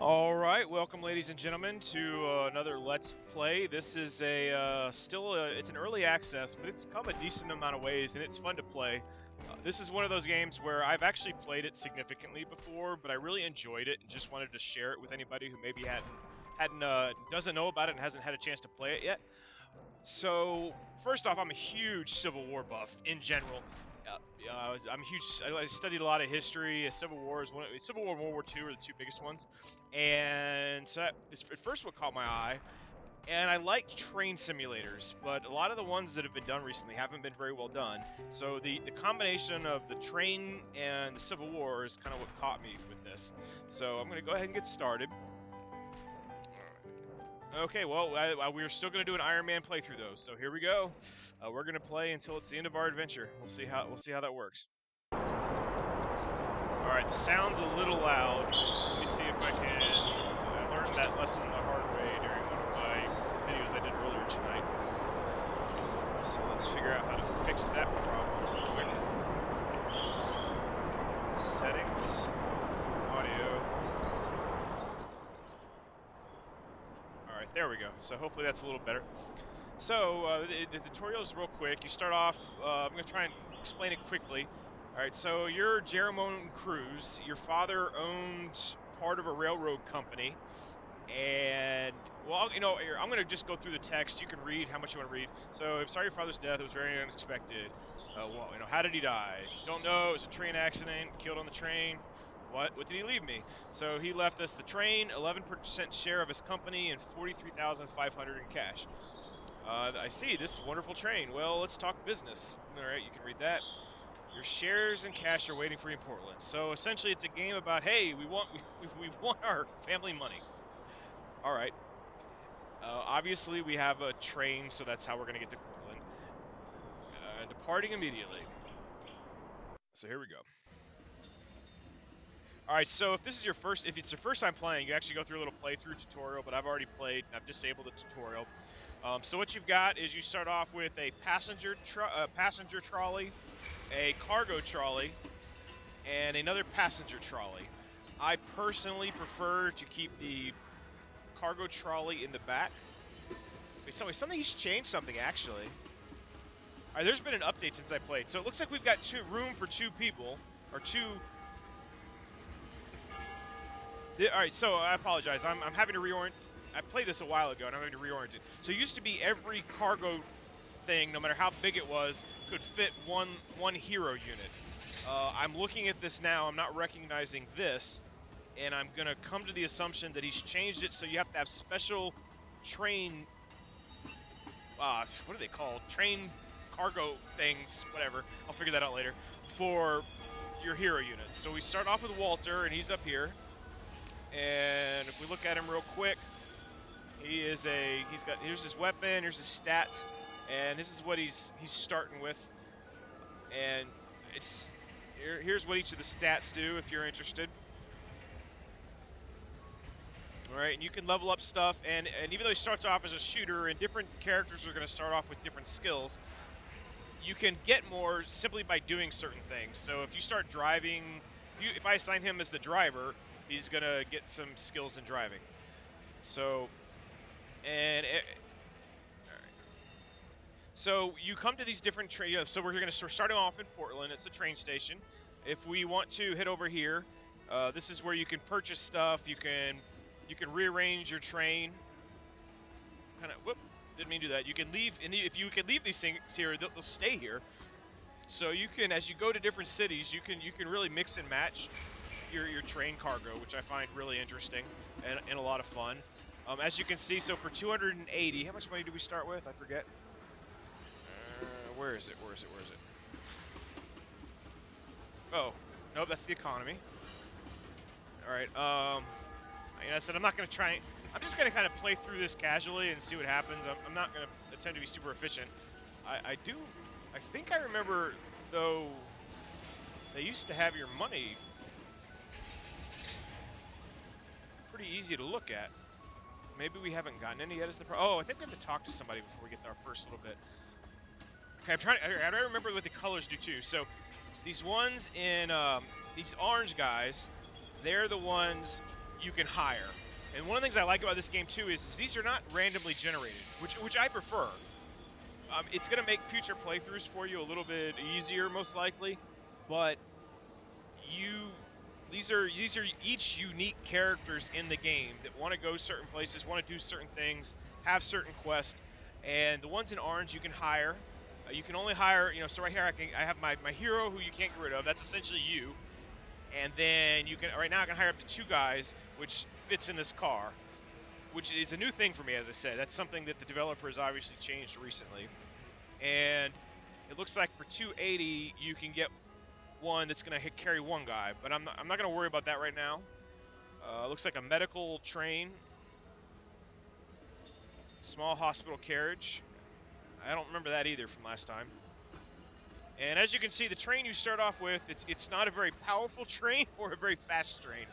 All right, welcome, ladies and gentlemen, to another Let's Play. This is it's an early access, but it's come a decent amount of ways, and it's fun to play. This is one of those games where I've actually played it significantly before, but I really enjoyed it and just wanted to share it with anybody who maybe hadn't doesn't know about it and hasn't had a chance to play it yet. So, first off, I'm a huge Civil War buff in general. I'm a huge. I studied a lot of history. Civil War and World War II are the two biggest ones, and so that is at first what caught my eye. And I liked train simulators, but a lot of the ones that have been done recently haven't been very well done. So the combination of the train and the Civil War is kind of what caught me with this. So I'm going to go ahead and get started. Okay, well, we're still going to do an Iron Man playthrough, though. So here we go. We're going to play until it's the end of our adventure. We'll see how that works. All right, the sound's a little loud. Let me see if I can. I learned that lesson the hard way during one of my videos I did earlier tonight. So let's figure out how to fix that problem real quick. Settings, audio. There we go. So hopefully that's a little better. So the tutorial is real quick. You start off, I'm going to try and explain it quickly. All right, so you're Jerome Cruz. Your father owned part of a railroad company. And, well, I'm going to just go through the text. You can read how much you want to read. So, I'm sorry your father's death. It was very unexpected. How did he die? Don't know. It was a train accident. Killed on the train. What did he leave me? So he left us the train, 11% share of his company, and $43,500 in cash. I see. This wonderful train. Well, let's talk business. All right, you can read that. Your shares and cash are waiting for you in Portland. So essentially, it's a game about, hey, we want our family money. All right. Obviously, we have a train, so that's how we're going to get to Portland. Departing immediately. So here we go. All right, so if it's your first time playing, you actually go through a little playthrough tutorial, but I've already played. I've disabled the tutorial. So what you've got is you start off with a passenger trolley, a cargo trolley, and another passenger trolley. I personally prefer to keep the cargo trolley in the back. Wait, he's changed something, actually. All right, there's been an update since I played. So it looks like we've got room for two people, or two... All right, so I apologize. I'm having to reorient. I played this a while ago, and I'm having to reorient it. So it used to be every cargo thing, no matter how big it was, could fit one hero unit. I'm looking at this now. I'm not recognizing this, and I'm going to come to the assumption that he's changed it so you have to have special train... what are they called? Train cargo things, whatever. I'll figure that out later. For your hero units. So we start off with Walter, and he's up here. And if we look at him real quick, here's his weapon, here's his stats, and this is what he's starting with. And here's what each of the stats do if you're interested. All right, and you can level up stuff, and even though he starts off as a shooter, and different characters are going to start off with different skills, you can get more simply by doing certain things. So if you start driving, if I assign him as the driver, he's going to get some skills in driving. So, all right. So you come to these different trains. So we're starting off in Portland. It's a train station. If we want to head over here, this is where you can purchase stuff. You can rearrange your train. Didn't mean to do that. You can leave, and if you can leave these things here, they'll stay here. So you can, as you go to different cities, you can really mix and match your train cargo, which I find really interesting and a lot of fun. As you can see, so for 280, how much money do we start with? I forget. Where is it? Oh, no, that's the economy. All right. Like I said, I'm not going to try. I'm just going to kind of play through this casually and see what happens. I'm not going to attempt to be super efficient. I think I remember, though, they used to have your money pretty easy to look at. Maybe we haven't gotten any yet. I think we have to talk to somebody before we get to our first little bit. Okay, I remember what the colors do too. So these ones in these orange guys, they're the ones you can hire. And one of the things I like about this game too is these are not randomly generated, which I prefer. It's going to make future playthroughs for you a little bit easier, most likely, but these are each unique characters in the game that want to go certain places, want to do certain things, have certain quests, and the ones in orange you can hire. You can only hire, so right here I have my hero who you can't get rid of. That's essentially you. And then you can, right now I can hire up to 2 guys, which fits in this car, which is a new thing for me, as I said. That's something that the developer has obviously changed recently. And it looks like for $280 you can get one that's going to carry 1 guy, but I'm not going to worry about that right now. Looks like a medical train, small hospital carriage. I don't remember that either from last time. And as you can see, the train you start off with, it's not a very powerful train or a very fast train.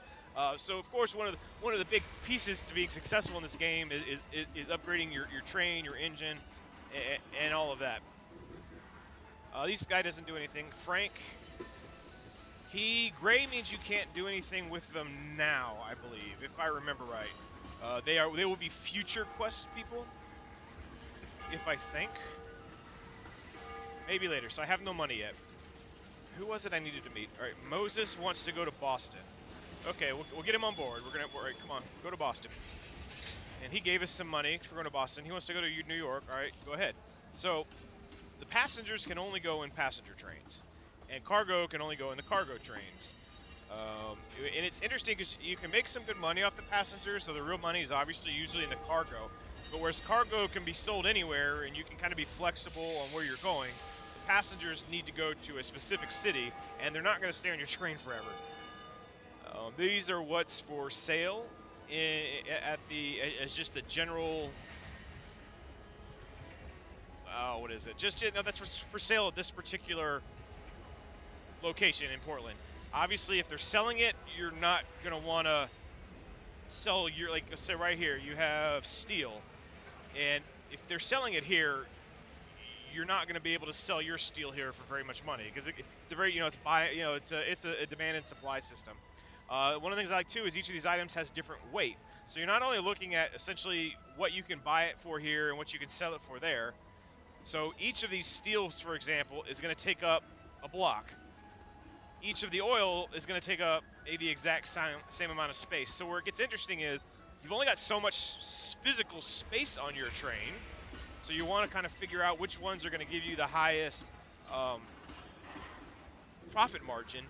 So of course, one of the big pieces to being successful in this game is upgrading your train, your engine, and all of that. This guy doesn't do anything. Frank, gray means you can't do anything with them now, I believe, if I remember right. They will be future quest people, if I think. Maybe later, so I have no money yet. Who was it I needed to meet? All right, Moses wants to go to Boston. Okay, we'll get him on board. All right, come on, go to Boston. And he gave us some money for going to Boston. He wants to go to New York. All right, go ahead. So the passengers can only go in passenger trains, and cargo can only go in the cargo trains. And it's interesting because you can make some good money off the passengers, so the real money is obviously usually in the cargo. But whereas cargo can be sold anywhere, and you can kind of be flexible on where you're going, passengers need to go to a specific city, and they're not going to stay on your train forever. These are what's for sale as just the general. What is it? That's for sale at this particular location in Portland. Obviously, if they're selling it, you're not going to want to sell like say right here, you have steel, and if they're selling it here, you're not going to be able to sell your steel here for very much money because it's a very it's a demand and supply system. One of the things I like too is each of these items has different weight, so you're not only looking at essentially what you can buy it for here and what you can sell it for there. So each of these steels, for example, is going to take up a block. Each of the oil is going to take up the exact same amount of space. So where it gets interesting is you've only got so much physical space on your train. So you want to kind of figure out which ones are going to give you the highest profit margin,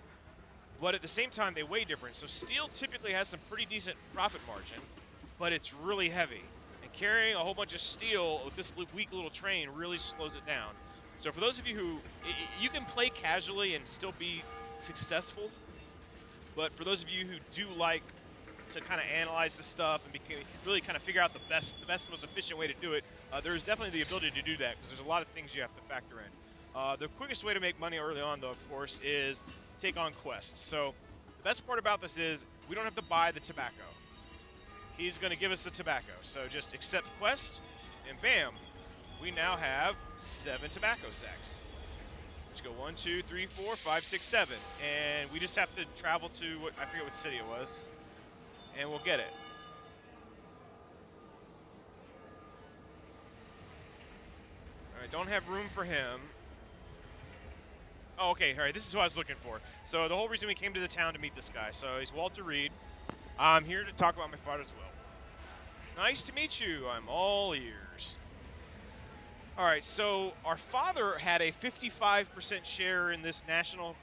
but at the same time they weigh different. So steel typically has some pretty decent profit margin, but it's really heavy. And carrying a whole bunch of steel with this weak little train really slows it down. So for those of you who, you can play casually and still be successful, but for those of you who do like to kind of analyze the stuff and really kind of figure out the best, most efficient way to do it, there's definitely the ability to do that because there's a lot of things you have to factor in. The quickest way to make money early on, though, of course, is take on quests. So the best part about this is we don't have to buy the tobacco. He's going to give us the tobacco. So just accept quest, and bam, we now have 7 tobacco sacks. Let's go 1, 2, 3, 4, 5, 6, 7, and we just have to travel to I forget what city it was, and we'll get it. All right, don't have room for him. Oh, okay, all right, this is who I was looking for. So the whole reason we came to the town to meet this guy. So he's Walter Reed. I'm here to talk about my father's will. Nice to meet you. I'm all ears. All right, so our father had a 55% share in this National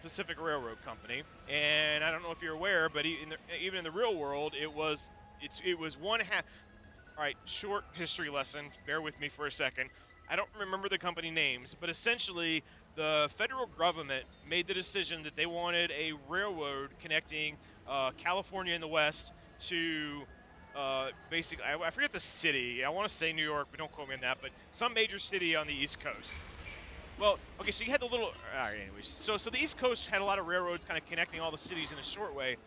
Pacific Railroad Company, and I don't know if you're aware, but even in the real world, it was 1/2. All right, short history lesson. Bear with me for a second. I don't remember the company names, but essentially the federal government made the decision that they wanted a railroad connecting California in the west to basically, I forget the city. I want to say New York, but don't quote me on that, but some major city on the East Coast. Well, okay, so you had the little, anyways. So the East Coast had a lot of railroads kind of connecting all the cities in a short way,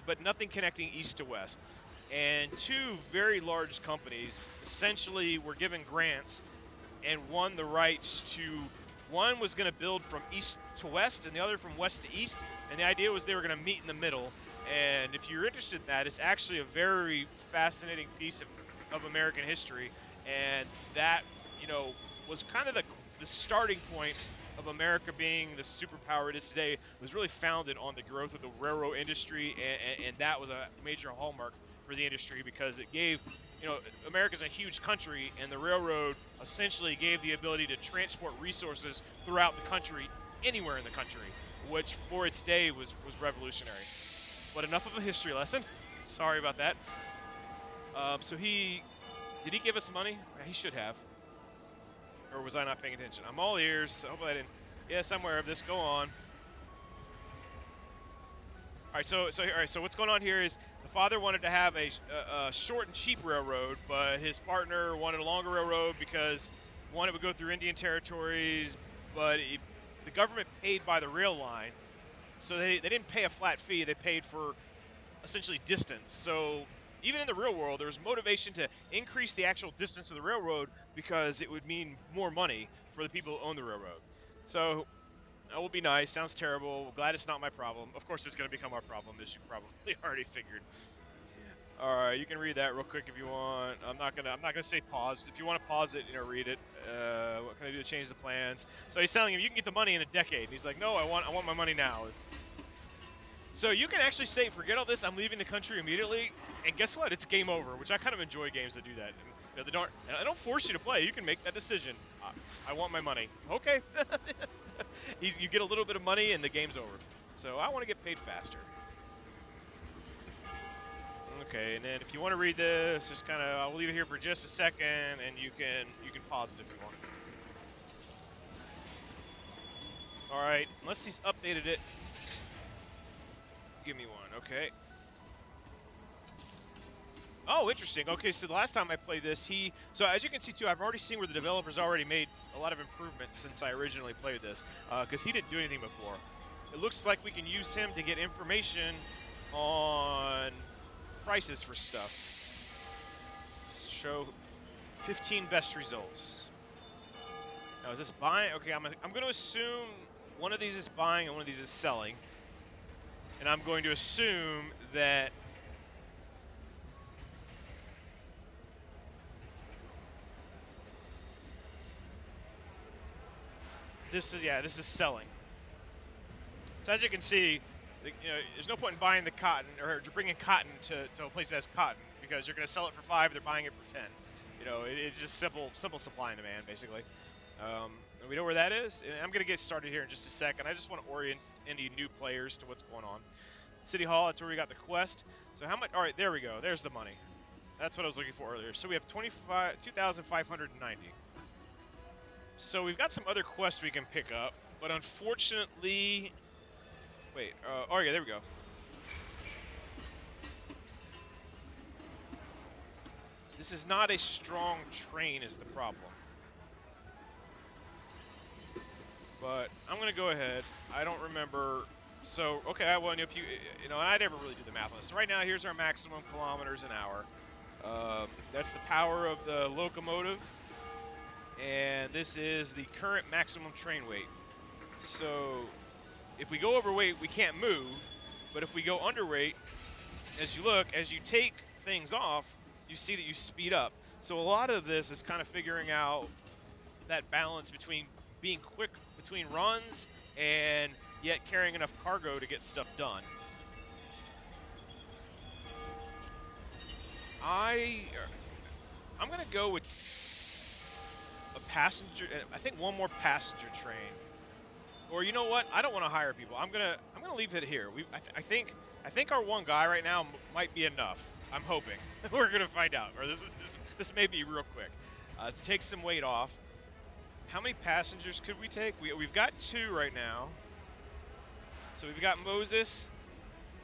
but nothing connecting east to west. And 2 very large companies essentially were given grants and won the rights to, one was going to build from east to west and the other from west to east, and the idea was they were going to meet in the middle. And if you're interested in that, it's actually a very fascinating piece of American history. And that, you know, was kind of the starting point of America being the superpower it is today. Was really founded on the growth of the railroad industry, and that was a major hallmark for the industry because it gave, you know, America's a huge country, and the railroad essentially gave the ability to transport resources throughout the country, anywhere in the country, which for its day was revolutionary. But enough of a history lesson. Sorry about that. So did he give us money? He should have. Or was I not paying attention? I'm all ears. Hopefully I didn't. Yeah, somewhere of this. Go on. All right. So what's going on here is the father wanted to have a short and cheap railroad, but his partner wanted a longer railroad because one, it would go through Indian territories, but the government paid by the rail line, so they didn't pay a flat fee. They paid for essentially distance. So even in the real world, there was motivation to increase the actual distance of the railroad because it would mean more money for the people who own the railroad. So that will be nice. Sounds terrible. Glad it's not my problem. Of course, it's going to become our problem, as you've probably already figured. All right, you can read that real quick if you want. I'm not gonna say pause. If you want to pause it, you know, read it. What can I do to change the plans? So he's telling him you can get the money in a decade. And he's like, no, I want my money now. So you can actually say, forget all this. I'm leaving the country immediately. And guess what? It's game over, which I kind of enjoy games that do that. And, you know, they don't force you to play. You can make that decision. I want my money. Okay. You get a little bit of money and the game's over. So I want to get paid faster. Okay, and then if you want to read this, just kind of, I'll leave it here for just a second, and you can pause it if you want. All right, unless he's updated it. Give me one, okay. Oh, interesting. Okay, so the last time I played this, so as you can see too, I've already seen where the developers already made a lot of improvements since I originally played this, because he didn't do anything before. It looks like we can use him to get information on prices for stuff. Show 15 best results. Now, is this buying? Okay, I'm going to assume one of these is buying and one of these is selling. And I'm going to assume that this is selling. So as you can see, you know, there's no point in buying the cotton or bringing cotton to a place that has cotton because you're going to sell it for 5, they're buying it for 10. You know, it's just simple supply and demand, basically. And we know where that is. And I'm going to get started here in just a second. I just want to orient any new players to what's going on. City Hall, that's where we got the quest. So how much? All right, there we go. There's the money. That's what I was looking for earlier. So we have 2,590. So we've got some other quests we can pick up, but unfortunately. Wait, oh yeah, there we go. This is not a strong train is the problem. But I'm going to go ahead. I don't remember. So, okay, well, if you know, I never really do the math on this. So right now, here's our maximum kilometers an hour. That's the power of the locomotive. And this is the current maximum train weight. So if we go overweight, we can't move, but if we go underweight, as you take things off, you see that you speed up. So a lot of this is kind of figuring out that balance between being quick between runs and yet carrying enough cargo to get stuff done. I'm going to go with a passenger, I think one more passenger train. Or you know what? I don't want to hire people. I'm gonna leave it here. I think our one guy right now might be enough. I'm hoping. We're gonna find out. Or this may be real quick. To take some weight off. How many passengers could we take? We've got 2 right now. So we've got Moses,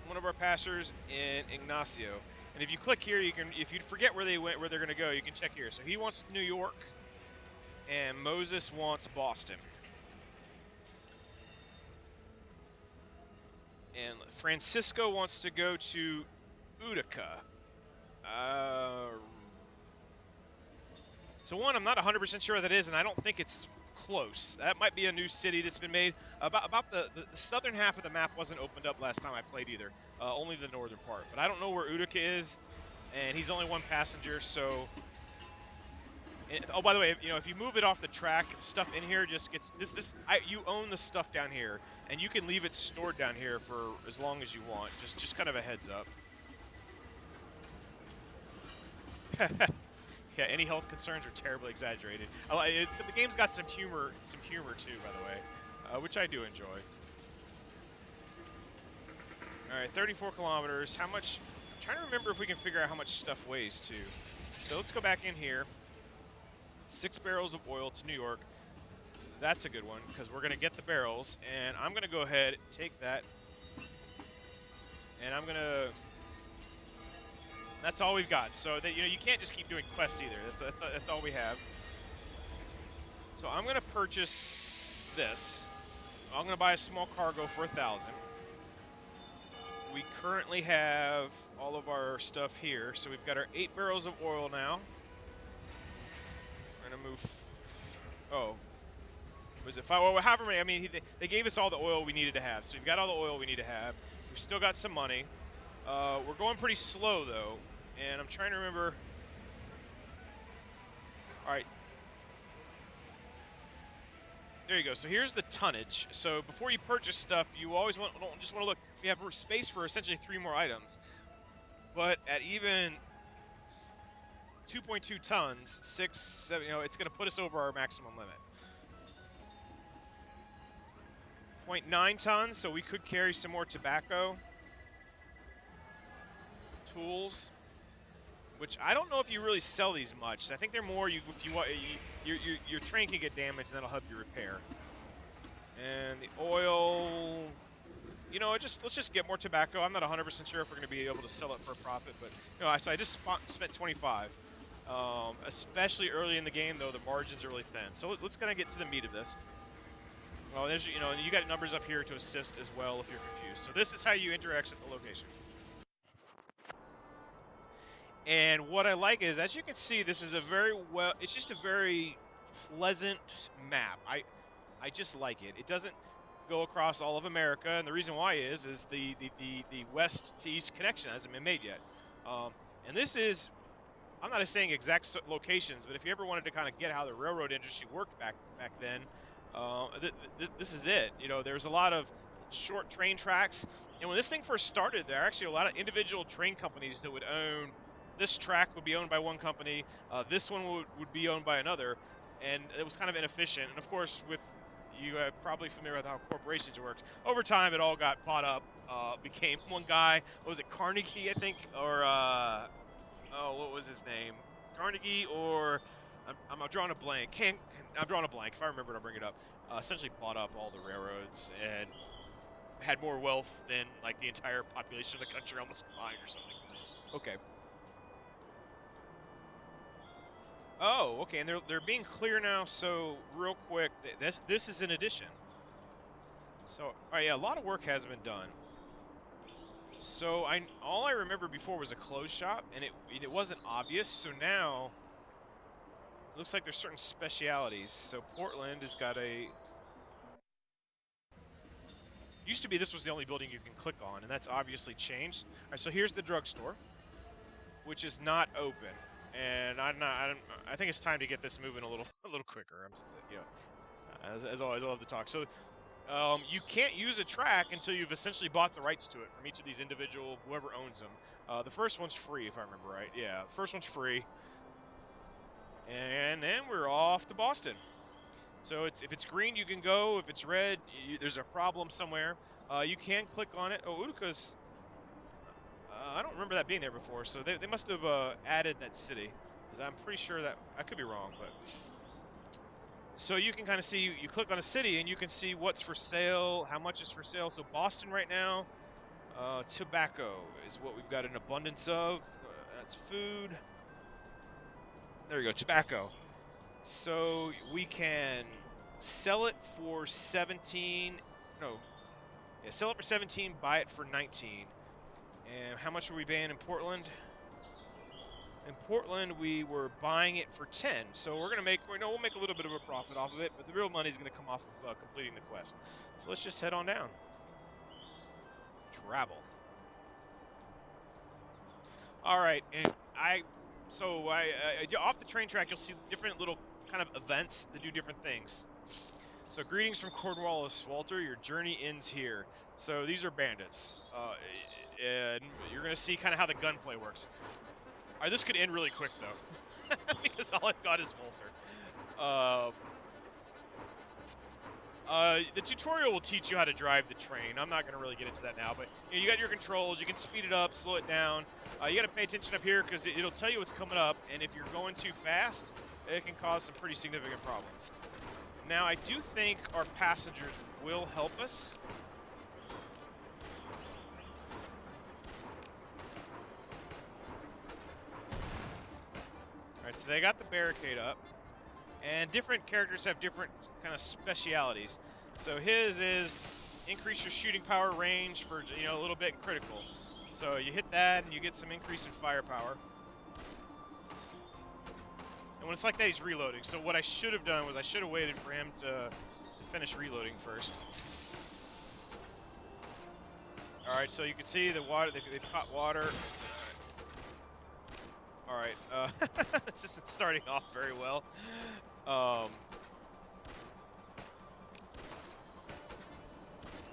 one of our passengers, and Ignacio. And if you click here, you can. If you forget where they went, where they're gonna go, you can check here. So he wants New York, and Moses wants Boston. And Francisco wants to go to Utica. So one, I'm not 100% sure what that is, and I don't think it's close. That might be a new city that's been made. About the southern half of the map wasn't opened up last time I played either. Only the northern part. But I don't know where Utica is, and he's only one passenger, so... oh, by the way, you know, if you move it off the track, stuff in here just gets... you own the stuff down here, and you can leave it stored down here for as long as you want. Just kind of a heads up. Yeah, any health concerns are terribly exaggerated. The game's got some humor too, by the way, which I do enjoy. All right, 34 kilometers. How much? I'm trying to remember if we can figure out how much stuff weighs too. So let's go back in here. 6 barrels of oil to New York. That's a good one because we're gonna get the barrels, and I'm gonna go ahead and take that, and I'm gonna. That's all we've got. So that, you know, you can't just keep doing quests either. That's all we have. So I'm gonna purchase this. I'm gonna buy a small cargo for 1,000. We currently have all of our stuff here. So we've got our 8 barrels of oil now. We're gonna move. Oh, was it 5? Well, however many. I mean, they gave us all the oil we needed to have. So we've got all the oil we need to have. We've still got some money. We're going pretty slow, though, and I'm trying to remember. All right. There you go. So here's the tonnage. So before you purchase stuff, you always don't just want to look. We have space for essentially 3 more items. But at even 2.2 tons, 6, 7, you know, it's going to put us over our maximum limit. 0.9 tons, so we could carry some more tobacco. Tools, which I don't know if you really sell these much. I think they're more if you want your train can get damaged, and that'll help you repair. And the oil, you know, let's just get more tobacco. I'm not 100% sure if we're going to be able to sell it for a profit, but you know, so I just spent 25. Especially early in the game, though, the margins are really thin. So let's kind of get to the meat of this. Well, there's, you know, you got numbers up here to assist as well if you're confused. So this is how you enter exit the location. And what I like is, as you can see, this is it's just a very pleasant map. I just like it. It doesn't go across all of America, and the reason why is the west to east connection hasn't been made yet. And this is, I'm not saying exact locations, but if you ever wanted to kind of get how the railroad industry worked back then, this is it. You know, there's a lot of short train tracks, and when this thing first started, there are actually a lot of individual train companies that would own. This track would be owned by one company, this one would be owned by another, and it was kind of inefficient. And of course, with you probably familiar with how corporations work. Over time, it all got bought up, became one guy. What was it, Carnegie, I think, or oh, what was his name? Carnegie, or I'm drawing a blank. I'm drawing a blank. If I remember, I'll bring it up. Essentially, bought up all the railroads and had more wealth than like the entire population of the country almost combined or something. Okay. Oh, okay, and they're being clear now. So real quick, this is an addition. So, all right, yeah, a lot of work has been done. So all I remember before was a clothes shop, and it wasn't obvious. So now it looks like there's certain specialities. So Portland has got a. Used to be this was the only building you can click on, and that's obviously changed. All right, so here's the drugstore, which is not open. And I think it's time to get this moving a little quicker. As always, I love to talk. So, you can't use a track until you've essentially bought the rights to it from each of these individual, whoever owns them. The first one's free, if I remember right. Yeah, the first one's free. And then we're off to Boston. So if it's green, you can go. If it's red, there's a problem somewhere. You can click on it. Oh, Utica's. I don't remember that being there before, so they must have added that city, because I'm pretty sure that I could be wrong, but so you can kind of see, you click on a city and you can see what's for sale, how much is for sale. So Boston right now, tobacco is what we've got an abundance of. That's food. There you go, tobacco. So we can sell it for 17. No, yeah, sell it for 17, buy it for 19. And how much are we paying in Portland? In Portland, we were buying it for 10, so we're gonna make we'll make a little bit of a profit off of it, but the real money is gonna come off of completing the quest. So let's just head on down. Travel. All right, and off the train track, you'll see different little kind of events that do different things. So greetings from Cornwallis, Walter. Your journey ends here. So these are bandits, and you're gonna see kind of how the gunplay works. All right, this could end really quick though, because all I've got is Walter. The tutorial will teach you how to drive the train. I'm not going to really get into that now, but you got your controls. You can speed it up, slow it down. You got to pay attention up here because it'll tell you what's coming up, and if you're going too fast, it can cause some pretty significant problems. Now, I do think our passengers will help us. All right, so they got the barricade up. And different characters have different kind of specialities. So his is increase your shooting power range for a little bit critical. So you hit that and you get some increase in firepower. And when it's like that, he's reloading. So what I should have done was I should have waited for him to finish reloading first. All right, so you can see the water. They've caught water. All right, this isn't starting off very well.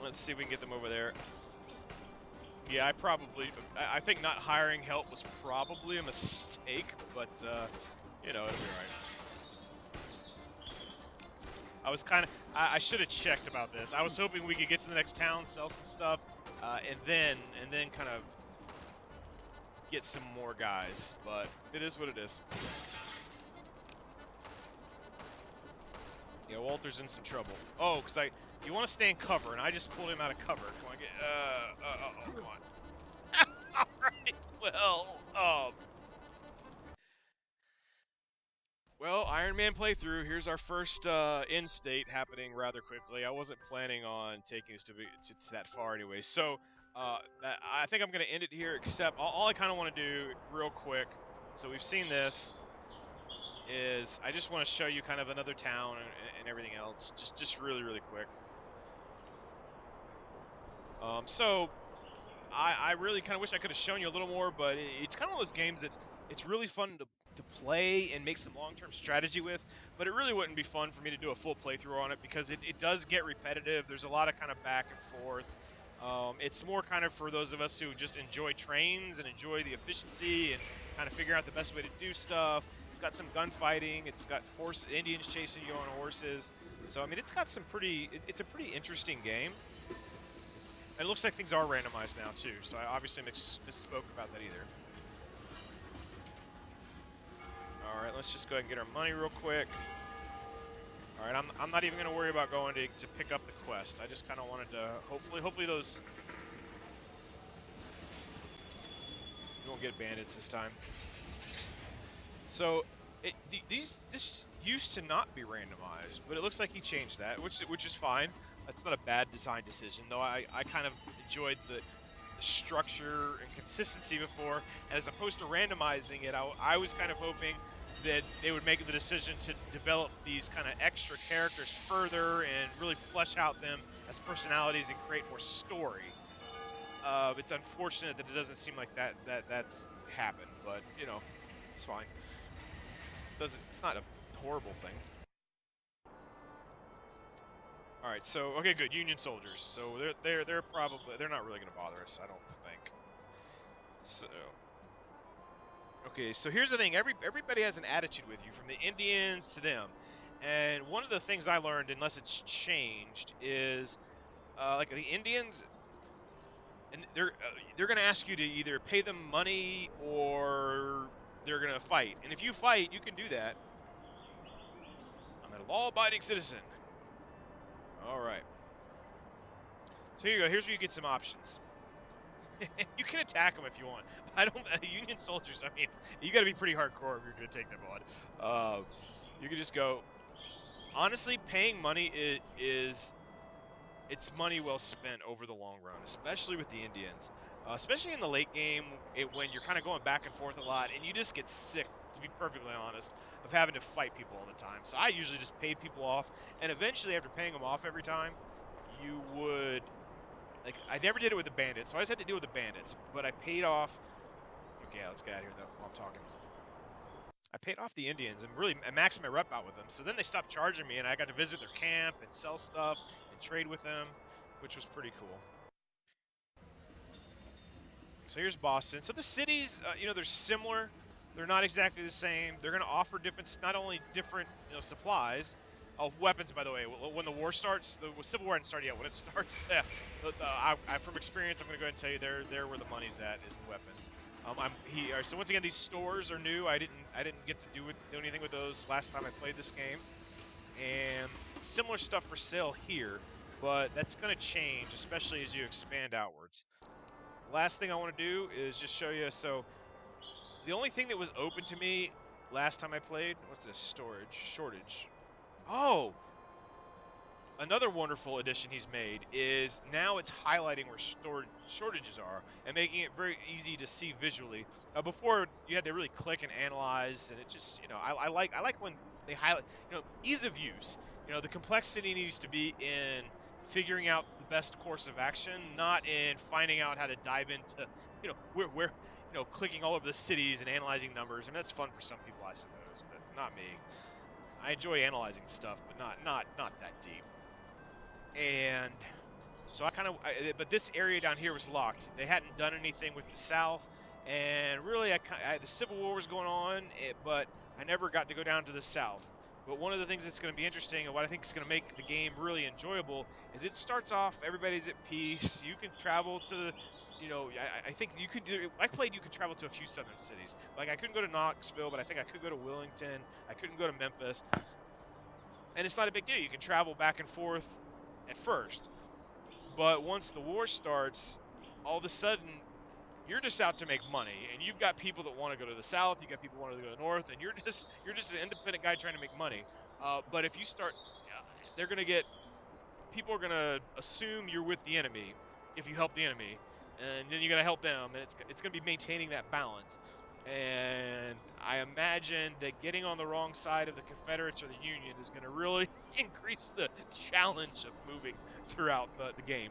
Let's see if we can get them over there. Yeah, I think not hiring help was probably a mistake, but, it'll be right. I should have checked about this. I was hoping we could get to the next town, sell some stuff, and then kind of get some more guys, but it is what it is. Yeah, Walter's in some trouble. Oh, because you want to stay in cover, and I just pulled him out of cover. Come on, come on. All right, well, Iron Man playthrough. Here's our first end state happening rather quickly. I wasn't planning on taking this to that far anyway, so I think I'm going to end it here, except all I kind of want to do real quick, so we've seen this, is I just want to show you kind of another town and everything else, just really, really quick. So I really kind of wish I could have shown you a little more, but it's kind of one of those games it's really fun to play and make some long-term strategy with, but it really wouldn't be fun for me to do a full playthrough on it because it does get repetitive. There's a lot of kind of back and forth. It's more kind of for those of us who just enjoy trains and enjoy the efficiency and kind of figure out the best way to do stuff. It's got some gunfighting. It's got Indians chasing you on horses. So, I mean, it's got some it's a pretty interesting game. And it looks like things are randomized now, too. So I obviously misspoke about that either. All right, let's just go ahead and get our money real quick. All right, I'm not even going to worry about going to pick up the quest. I just kind of wanted to hopefully those. We won't get bandits this time. So this used to not be randomized, but it looks like he changed that, which is fine. That's not a bad design decision, though. I kind of enjoyed the structure and consistency before, and as opposed to randomizing it, I was kind of hoping that they would make the decision to develop these kind of extra characters further and really flesh out them as personalities and create more story. It's unfortunate that it doesn't seem like that's happened, but it's fine. It's not a horrible thing. All right, so okay, good. Union soldiers. So they're not really going to bother us, I don't think. So. Okay, so here's the thing. Everybody has an attitude with you, from the Indians to them. And one of the things I learned, unless it's changed, is like the Indians, and they're going to ask you to either pay them money or they're going to fight. And if you fight, you can do that. I'm a law-abiding citizen. All right. So here you go. Here's where you get some options. You can attack them if you want. Union soldiers, I mean, you got to be pretty hardcore if you're going to take them on. You can just go. Honestly, paying money it's money well spent over the long run, especially with the Indians. especially in the late game when you're kind of going back and forth a lot, and you just get sick, to be perfectly honest, of having to fight people all the time. So I usually just paid people off, and eventually, after paying them off every time, you would like I never did it with the bandits, so I just had to deal with the bandits. But I paid off. Okay, let's get out of here though while I'm talking. I paid off the Indians and really maxed my rep out with them. So then they stopped charging me, and I got to visit their camp and sell stuff and trade with them, which was pretty cool. So here's Boston. So the cities, they're similar. They're not exactly the same. They're going to offer different, not only different, supplies, weapons. By the way, when the war starts, the Civil War hasn't started yet. When it starts, from experience, I'm going to go ahead and tell you there where the money's at is the weapons. So once again, these stores are new. I didn't get to do anything with those last time I played this game, and similar stuff for sale here, but that's going to change, especially as you expand outwards. Last thing I want to do is just show you. So the only thing that was open to me last time I played, what's this, shortage? Oh, another wonderful addition he's made is now it's highlighting where shortages are and making it very easy to see visually. Before you had to really click and analyze, and it just, I like when they highlight, ease of use. The complexity needs to be in figuring out the best course of action, not in finding out how to dive into, where clicking all over the cities and analyzing numbers. And that's fun for some people, I suppose, but not me. I enjoy analyzing stuff, but not that deep. And so but this area down here was locked. They hadn't done anything with the South, and really, the Civil War was going on, but I never got to go down to the South. But one of the things that's going to be interesting, and what I think is going to make the game really enjoyable, is it starts off, everybody's at peace. You can travel to, I think you could do. I played. You could travel to a few southern cities. Like I couldn't go to Knoxville, but I think I could go to Wilmington. I couldn't go to Memphis, and it's not a big deal. You can travel back and forth at first, but once the war starts, all of a sudden you're just out to make money, and you've got people that want to go to the South, you got people who want to go to the North, and you're just an independent guy trying to make money. But if you start, people are gonna assume you're with the enemy if you help the enemy, and then you got to help them, and it's gonna be maintaining that balance. And I imagine that getting on the wrong side of the Confederates or the Union is going to really increase the challenge of moving throughout the game.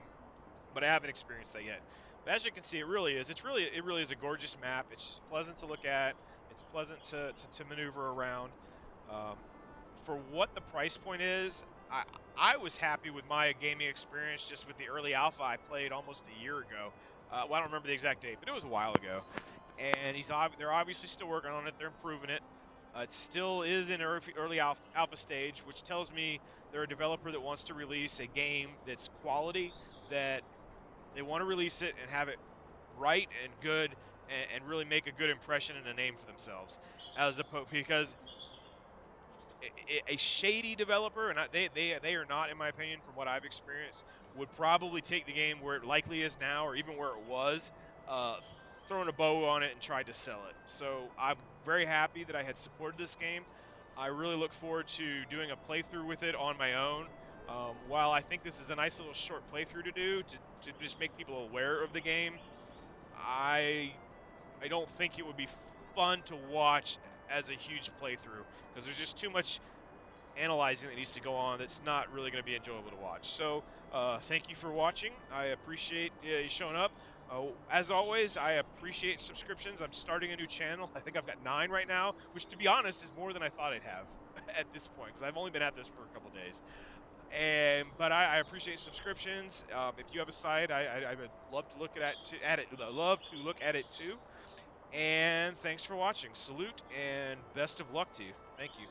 But I haven't experienced that yet. But as you can see, it really is a gorgeous map. It's just pleasant to look at. It's pleasant to maneuver around. For what the price point is, I was happy with my gaming experience just with the early alpha I played almost a year ago. Well, I don't remember the exact date, but it was a while ago. And they're obviously still working on it. They're improving it. It still is in early alpha stage, which tells me they're a developer that wants to release a game that's quality, that they want to release it and have it right and good and really make a good impression and a name for themselves. Because a shady developer, and they are not, in my opinion, from what I've experienced, would probably take the game where it likely is now or even where it was, thrown a bow on it and tried to sell it. So I'm very happy that I had supported this game. I really look forward to doing a playthrough with it on my own. While I think this is a nice little short playthrough to do to just make people aware of the game, I don't think it would be fun to watch as a huge playthrough because there's just too much analyzing that needs to go on that's not really going to be enjoyable to watch. So thank you for watching. I appreciate you showing up. As always, I appreciate subscriptions. I'm starting a new channel. I think I've got 9 right now, which, to be honest, is more than I thought I'd have at this point because I've only been at this for a couple days. But I appreciate subscriptions. If you have a site, I would love to look at it too. And thanks for watching. Salute and best of luck to you. Thank you.